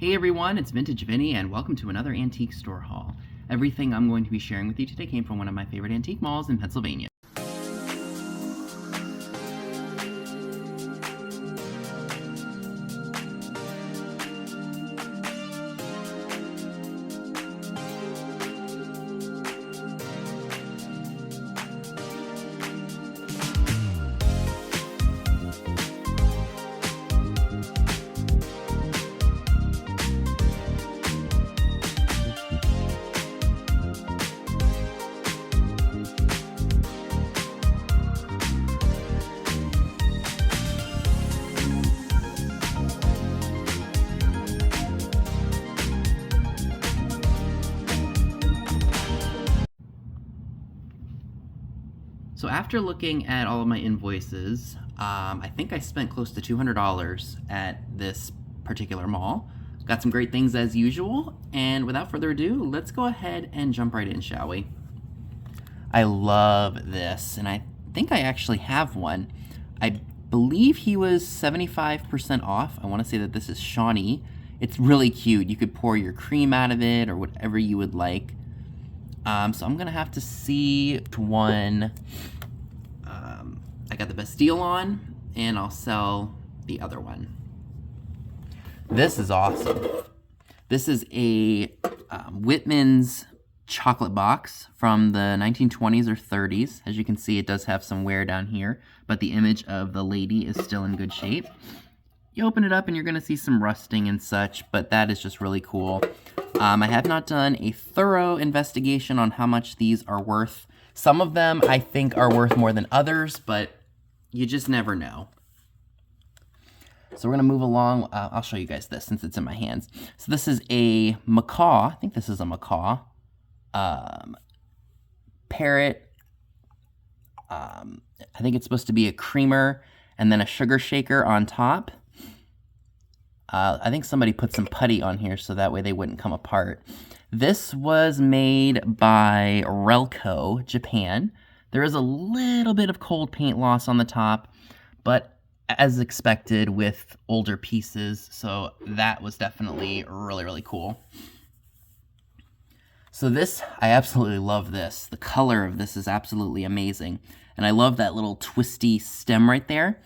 Hey everyone, it's Vintage Vinny and welcome to another antique store haul. Everything I'm going to be sharing with you today came from one of my favorite antique malls in Pennsylvania. So after looking at all of my invoices, I think I spent close to $200 at this particular mall. Got some great things as usual, and without further ado, let's go ahead and jump right in, shall we? I love this, and I think I actually have one. I believe he was 75% off. I want to say that this is Shawnee. It's really cute. You could pour your cream out of it or whatever you would like. So I'm gonna have to see which one I got the best deal on, and I'll sell the other one. This is awesome. This is a Whitman's chocolate box from the 1920s or 30s. As you can see, it does have some wear down here, but the image of the lady is still in good shape. You open it up and you're gonna see some rusting and such, but that is just really cool. I have not done a thorough investigation on how much these are worth. Some of them I think are worth more than others, but you just never know. So we're gonna move along. I'll show you guys this since it's in my hands. So this is a macaw. I think this is a macaw. Parrot. I think it's supposed to be a creamer and then a sugar shaker on top. I think somebody put some putty on here so that way they wouldn't come apart. This was made by Relco, Japan. There is a little bit of cold paint loss on the top, but as expected with older pieces, so that was definitely really, really cool. So this, I absolutely love this. The color of this is absolutely amazing. And I love that little twisty stem right there.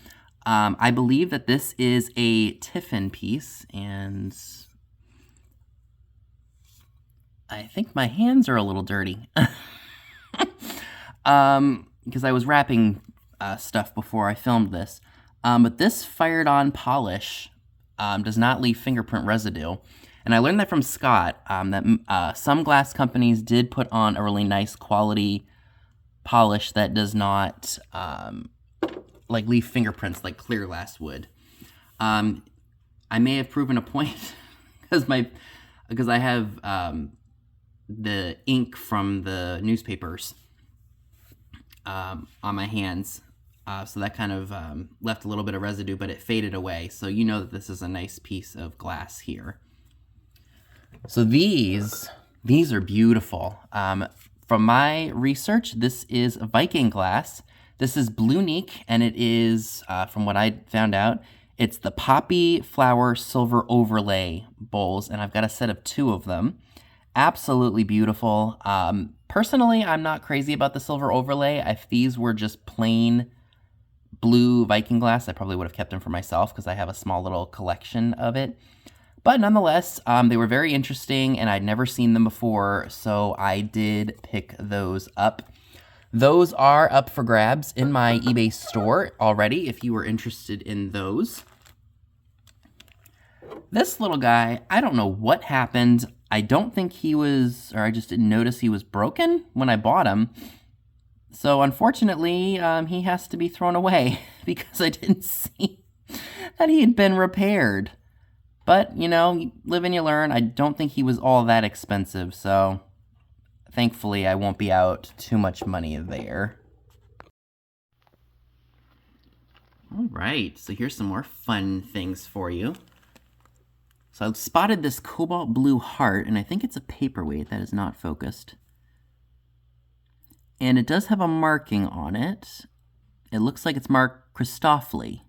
I believe that this is a tiffin piece, and I think my hands are a little dirty. Because I was wrapping stuff before I filmed this. But this fired on polish does not leave fingerprint residue. And I learned that from Scott, that some glass companies did put on a really nice quality polish that does not like leave fingerprints like clear glass would. I may have proven a point because I have the ink from the newspapers on my hands, so that kind of left a little bit of residue, but it faded away. So you know that this is a nice piece of glass here. So these are beautiful. From my research, this is Viking glass. This is Blunique, and it is, from what I found out, it's the Poppy Flower Silver Overlay bowls, and I've got a set of 2 of them. Absolutely beautiful. Personally, I'm not crazy about the silver overlay. If these were just plain blue Viking glass, I probably would have kept them for myself because I have a small little collection of it. But nonetheless, they were very interesting, and I'd never seen them before, so I did pick those up. Those are up for grabs in my eBay store already, if you were interested in those. This little guy, I don't know what happened. I don't think he was, or I just didn't notice he was broken when I bought him. So unfortunately, he has to be thrown away because I didn't see that he had been repaired. But, you know, you live and you learn. I don't think he was all that expensive, so thankfully, I won't be out too much money there. All right, so here's some more fun things for you. So I've spotted this cobalt blue heart, and I think it's a paperweight that is not focused. And it does have a marking on it. It looks like it's marked Christoffel.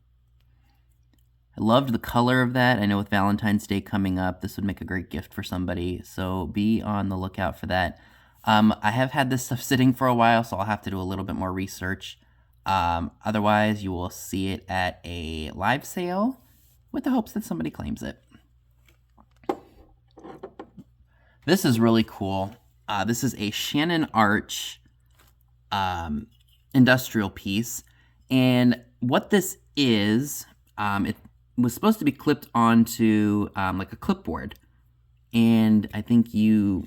I loved the color of that. I know with Valentine's Day coming up, this would make a great gift for somebody, so be on the lookout for that. I have had this stuff sitting for a while, so I'll have to do a little bit more research. Otherwise, you will see it at a live sale with the hopes that somebody claims it. This is really cool. This is a Shannon Arch industrial piece, and what this is, it was supposed to be clipped onto like a clipboard, and I think so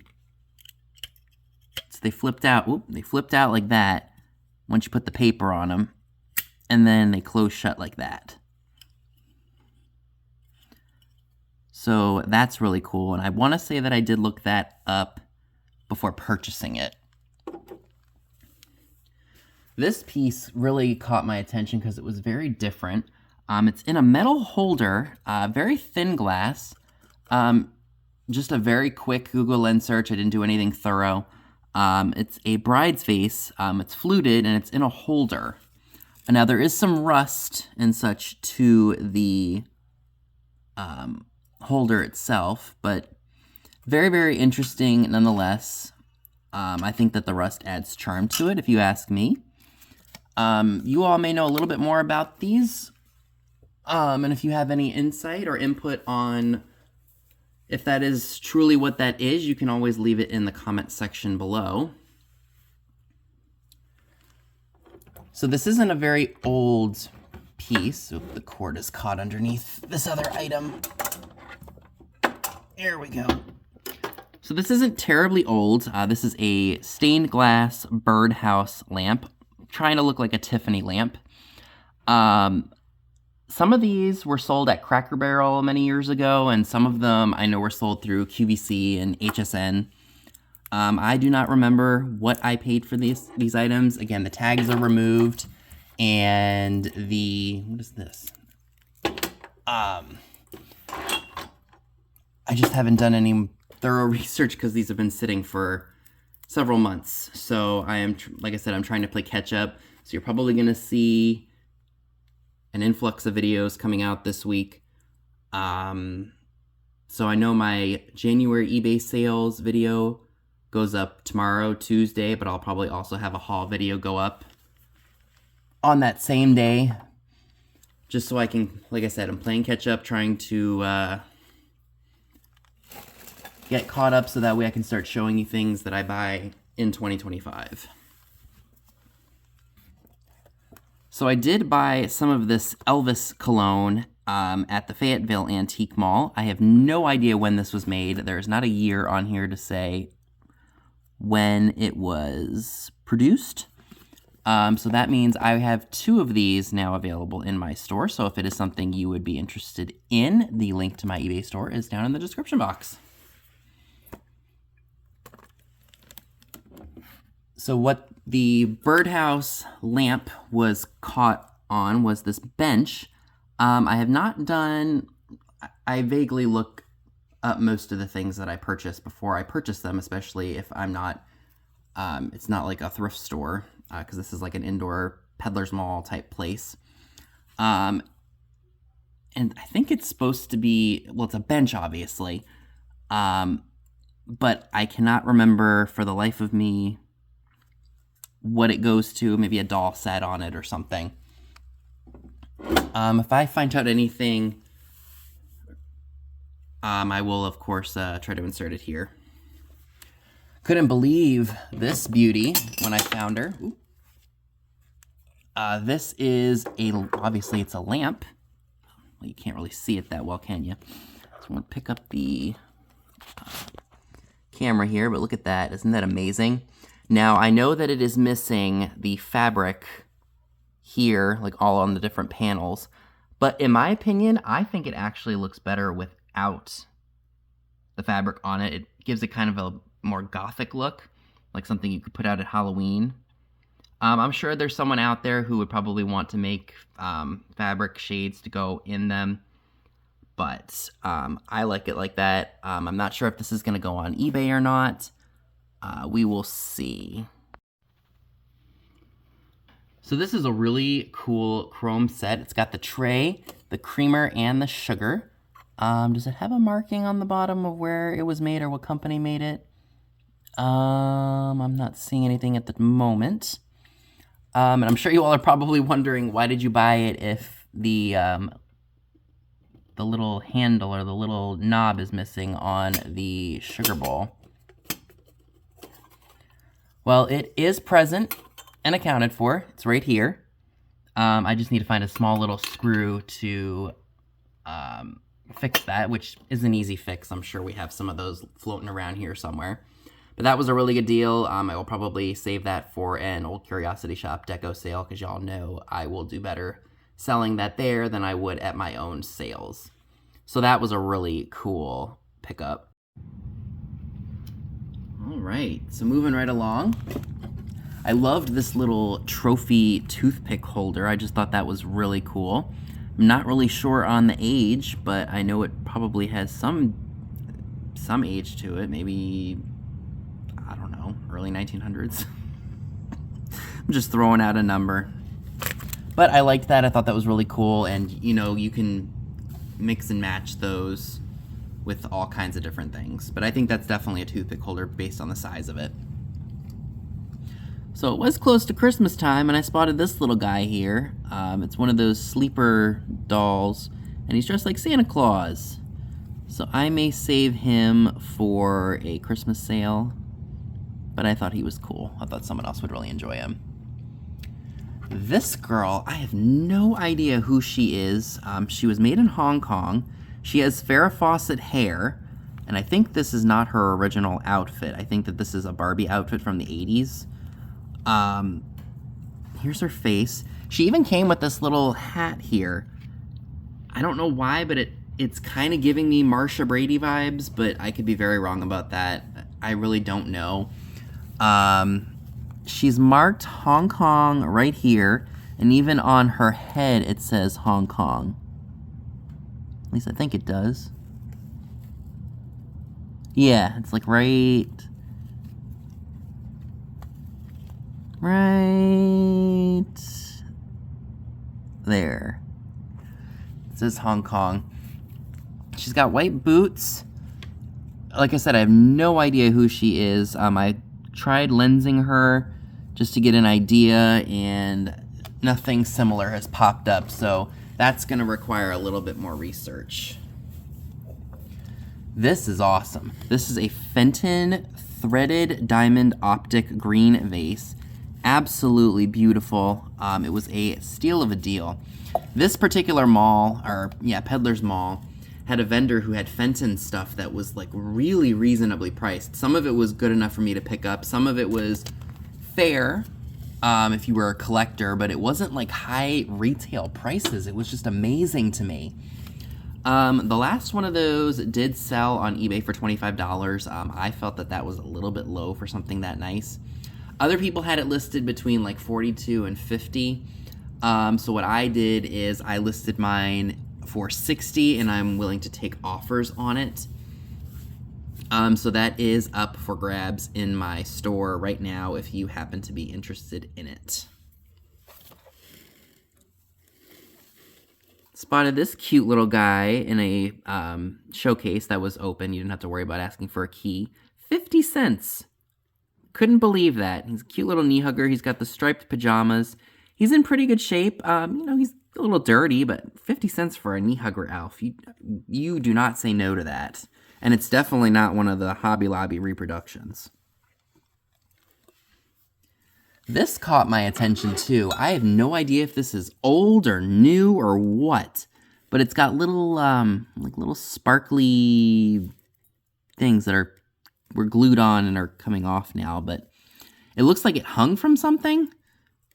they flipped out. They flipped out like that once you put the paper on them, and then they close shut like that. So that's really cool, and I want to say that I did look that up before purchasing it. This piece really caught my attention because it was very different. It's in a metal holder, very thin glass. Just a very quick Google Lens search. I didn't do anything thorough. It's a bride's vase. It's fluted and it's in a holder. Now there is some rust and such to the holder itself, but very, very interesting nonetheless. I think that the rust adds charm to it, if you ask me. You all may know a little bit more about these, and if you have any insight or input on if that is truly what that is, you can always leave it in the comment section below. So this isn't a very old piece. Oop, the cord is caught underneath this other item. There we go. So this isn't terribly old. This is a stained glass birdhouse lamp, trying to look like a Tiffany lamp. Some of these were sold at Cracker Barrel many years ago, and some of them I know were sold through QVC and HSN. I do not remember what I paid for these items. Again, the tags are removed, and what is this? I just haven't done any thorough research because these have been sitting for several months. So I am, like I said, I'm trying to play catch up. So you're probably going to see an influx of videos coming out this week. So I know my January eBay sales video goes up tomorrow, Tuesday, but I'll probably also have a haul video go up on that same day. Just so I can, like I said, I'm playing catch up, trying to get caught up so that way I can start showing you things that I buy in 2025. So I did buy some of this Elvis cologne at the Fayetteville Antique Mall. I have no idea when this was made. There's not a year on here to say when it was produced. So that means I have 2 of these now available in my store. So if it is something you would be interested in, the link to my eBay store is down in the description box. So what the birdhouse lamp was caught on was this bench. I have not done, I vaguely look up most of the things that I purchase before I purchase them, especially if I'm not, it's not like a thrift store, because this is like an indoor peddler's mall type place. And I think it's supposed to be, well, it's a bench, obviously, but I cannot remember for the life of me what it goes to. Maybe a doll sat on it or something. If I find out anything, I will, of course, try to insert it here. Couldn't believe this beauty when I found her. This is obviously it's a lamp. Well, you can't really see it that well, can you? So I'm going to pick up the camera here, but look at that. Isn't that amazing? Now, I know that it is missing the fabric here, like all on the different panels, but in my opinion, I think it actually looks better without the fabric on it. It gives it kind of a more gothic look, like something you could put out at Halloween. I'm sure there's someone out there who would probably want to make fabric shades to go in them, but I like it like that. I'm not sure if this is going to go on eBay or not. We will see. So this is a really cool chrome set. It's got the tray, the creamer, and the sugar. Does it have a marking on the bottom of where it was made or what company made it? I'm not seeing anything at the moment. And I'm sure you all are probably wondering, why did you buy it if the little handle or the little knob is missing on the sugar bowl? Well, it is present and accounted for. It's right here. I just need to find a small little screw to fix that, which is an easy fix. I'm sure we have some of those floating around here somewhere. But that was a really good deal. I will probably save that for an old Curiosity Shop deco sale, because y'all know I will do better selling that there than I would at my own sales. So that was a really cool pickup. All right, so moving right along. I loved this little trophy toothpick holder. I just thought that was really cool. I'm not really sure on the age, but I know it probably has some age to it. Maybe, I don't know, early 1900s. I'm just throwing out a number. But I liked that. I thought that was really cool. And, you know, you can mix and match those with all kinds of different things. But I think that's definitely a toothpick holder based on the size of it. So it was close to Christmas time, and I spotted this little guy here. It's one of those sleeper dolls, and he's dressed like Santa Claus. So I may save him for a Christmas sale, but I thought he was cool. I thought someone else would really enjoy him. This girl, I have no idea who she is. She was made in Hong Kong. She has Farrah Fawcett hair, and I think this is not her original outfit. I think that this is a Barbie outfit from the 80s. Here's her face. She even came with this little hat here. I don't know why, but it's kind of giving me Marsha Brady vibes, but I could be very wrong about that. I really don't know. She's marked Hong Kong right here, and even on her head it says Hong Kong. At least I think it does. Yeah, it's like right there. It says Hong Kong. She's got white boots. Like I said, I have no idea who she is. I tried lensing her just to get an idea, and nothing similar has popped up, so that's going to require a little bit more research. This is awesome. This is a Fenton threaded diamond optic green vase. Absolutely beautiful. It was a steal of a deal. This particular mall, Peddler's Mall, had a vendor who had Fenton stuff that was like really reasonably priced. Some of it was good enough for me to pick up. Some of it was fair if you were a collector, but it wasn't like high retail prices. It was just amazing to me. The last one of those did sell on eBay for $25. I felt that was a little bit low for something that nice. Other people had it listed between like $42 and $50. So what I did is I listed mine for $60, and I'm willing to take offers on it. So that is up for grabs in my store right now if you happen to be interested in it. Spotted this cute little guy in a showcase that was open. You didn't have to worry about asking for a key. 50 cents. Couldn't believe that. He's a cute little knee hugger. He's got the striped pajamas. He's in pretty good shape. He's a little dirty, but 50 cents for a knee hugger elf. You do not say no to that. And it's definitely not one of the Hobby Lobby reproductions. This caught my attention too. I have no idea if this is old or new or what, but it's got little little sparkly things that were glued on and are coming off now, but it looks like it hung from something.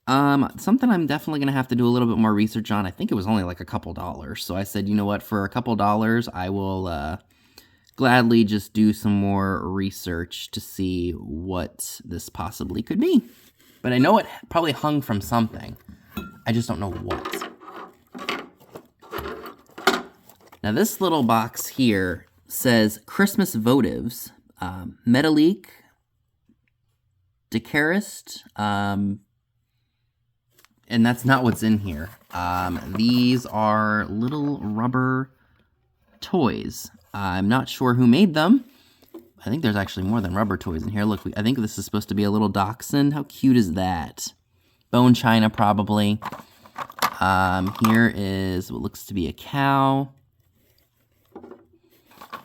Something I'm definitely going to have to do a little bit more research on. I think it was only like a couple dollars. So I said, you know what, for a couple dollars, I will gladly just do some more research to see what this possibly could be. But I know it probably hung from something. I just don't know what. Now this little box here says Christmas votives, Metalique, Decorist, and that's not what's in here. These are little rubber toys. I'm not sure who made them. I think there's actually more than rubber toys in here. Look, I think this is supposed to be a little dachshund. How cute is that? Bone china, probably. Here is what looks to be a cow.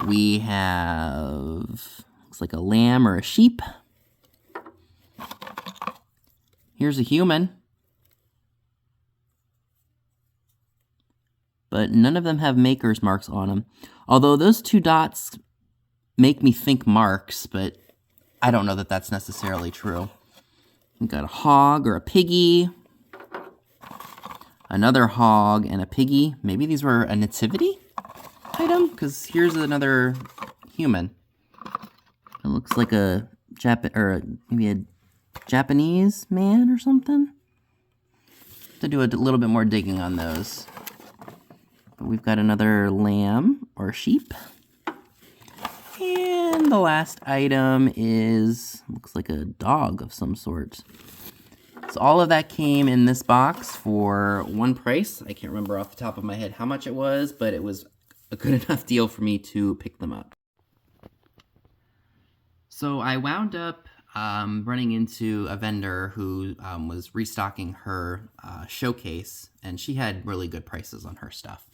We have, looks like a lamb or a sheep. Here's a human. But none of them have maker's marks on them. Although those two dots make me think marks, but I don't know that that's necessarily true. We've got a hog or a piggy. Another hog and a piggy. Maybe these were a nativity item? Because here's another human. It looks like a maybe a Japanese man or something. To do a little bit more digging on those. But we've got another lamb or sheep. And the last item is, looks like a dog of some sort. So all of that came in this box for one price. I can't remember off the top of my head how much it was, but it was a good enough deal for me to pick them up. So I wound up running into a vendor who was restocking her showcase, and she had really good prices on her stuff.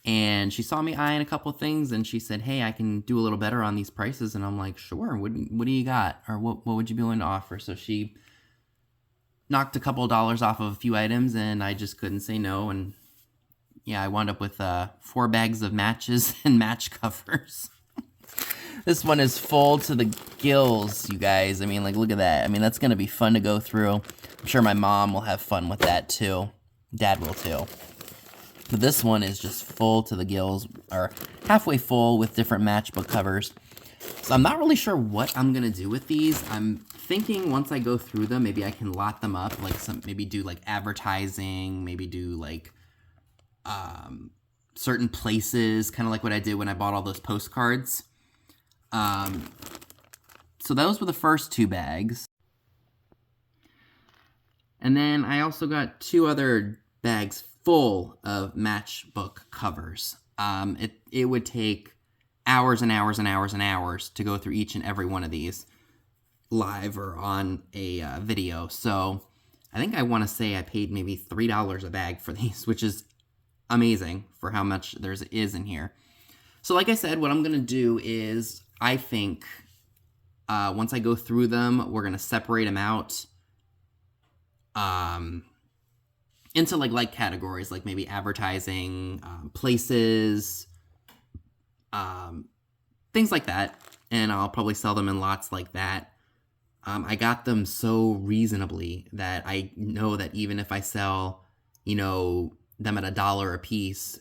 And she saw me eyeing a couple things, and she said, hey, I can do a little better on these prices. And I'm like, sure, what do you got? Or what would you be willing to offer? So she knocked a couple dollars off of a few items, and I just couldn't say no. And yeah, I wound up with 4 bags of matches and match covers. This one is full to the gills, you guys. I mean, like, look at that. I mean, that's going to be fun to go through. I'm sure my mom will have fun with that, too. Dad will, too. But this one is just full to the gills, or halfway full with different matchbook covers. So I'm not really sure what I'm going to do with these. I'm thinking once I go through them, maybe I can lot them up, like maybe do like advertising, maybe do like certain places, kind of like what I did when I bought all those postcards. So those were the first 2 bags. And then I also got 2 other bags full of matchbook covers. It would take hours and hours and hours and hours to go through each and every one of these live or on a video. So I think I want to say I paid maybe $3 a bag for these, which is amazing for how much there is in here. So like I said, what I'm going to do is I think once I go through them, we're going to separate them out into like categories, like maybe advertising, places, things like that. And I'll probably sell them in lots like that. I got them so reasonably that I know that even if I sell, them at $1 a piece,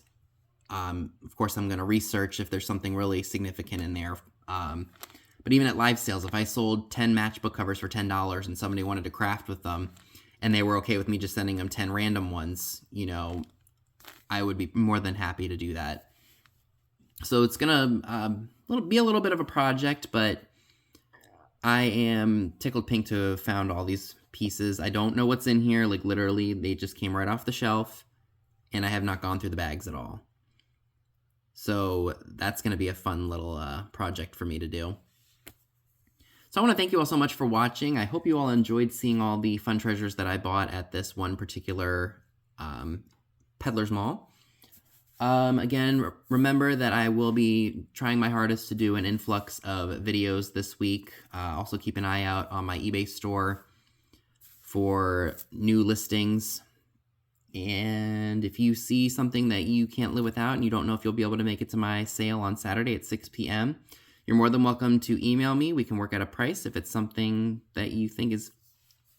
of course I'm going to research if there's something really significant in there. But even at live sales, if I sold 10 matchbook covers for $10 and somebody wanted to craft with them, and they were okay with me just sending them 10 random ones, I would be more than happy to do that. So it's going to be a little bit of a project, but I am tickled pink to have found all these pieces. I don't know what's in here. Like, literally, they just came right off the shelf, and I have not gone through the bags at all. So that's going to be a fun little project for me to do. So I want to thank you all so much for watching. I hope you all enjoyed seeing all the fun treasures that I bought at this one particular Peddler's Mall. Again, remember that I will be trying my hardest to do an influx of videos this week. Also keep an eye out on my eBay store for new listings. And if you see something that you can't live without and you don't know if you'll be able to make it to my sale on Saturday at 6 p.m., you're more than welcome to email me. We can work out a price. If it's something that you think is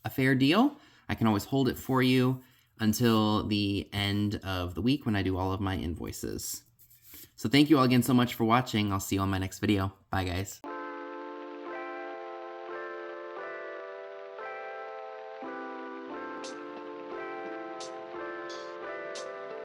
a fair deal, I can always hold it for you until the end of the week when I do all of my invoices. So thank you all again so much for watching. I'll see you on my next video. Bye, guys.